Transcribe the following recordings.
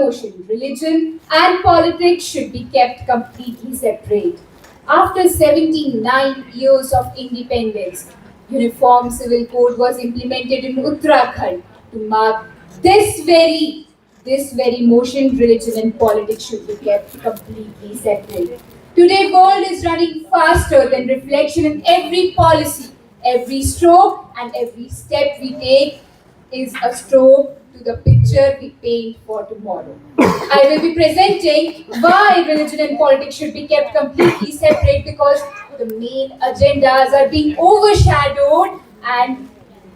motion. Religion and politics should be kept completely separate. After 79 years of independence, Uniform Civil Code was implemented in Uttarakhand to mark this very motion. Religion and politics should be kept completely separate. Today, world is running faster than reflection in every policy, every stroke and every step we take is a stroke to the picture we paint for tomorrow. I will be presenting why religion and politics should be kept completely separate because the main agendas are being overshadowed and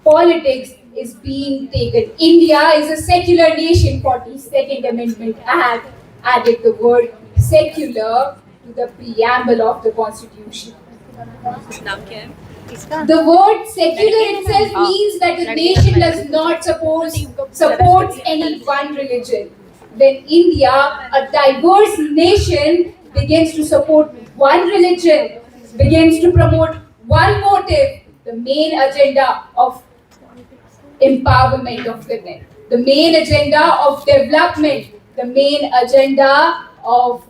politics is being taken. India is a secular nation. 42nd Amendment Act added the word secular to the preamble of the Constitution. The word secular itself means that the nation does not support any one religion. When India, a diverse nation, begins to support one religion, begins to promote one motive, the main agenda of empowerment of women, the main agenda of development, the main agenda of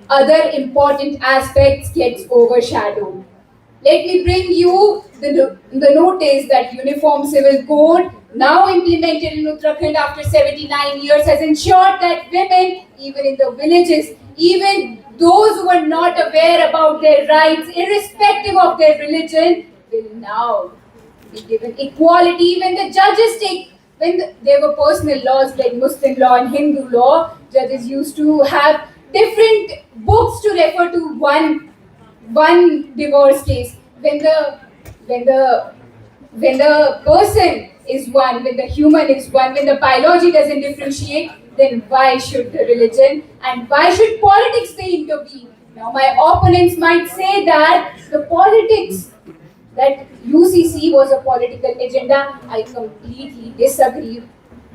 other important aspects gets overshadowed. Let me bring you the notice that Uniform Civil Code, now implemented in Uttarakhand after 79 years, has ensured that women, even in the villages, even those who are not aware about their rights, irrespective of their religion, will now be given equality. When the judges there were personal laws like Muslim law and Hindu law, judges used to have different books to refer to one divorce case. When the person is one, when the human is one, when the biology doesn't differentiate, then why should the religion and why should politics they intervene? Now my opponents might say that the politics, that UCC was a political agenda. I completely disagree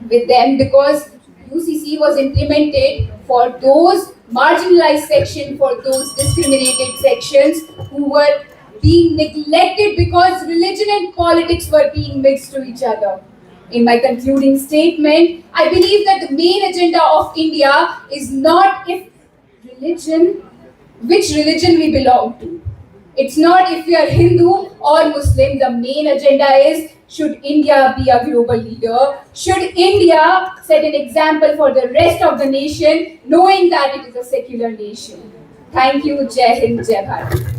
with them because UCC was implemented for those marginalized sections, for those discriminated sections who were being neglected because religion and politics were being mixed to each other. In my concluding statement, I believe that the main agenda of India is not which religion we belong to. It's not if we are Hindu or Muslim. The main agenda is, should India be a global leader? Should India set an example for the rest of the nation, knowing that it is a secular nation? Thank you. Jai Hind, Jai Bharat.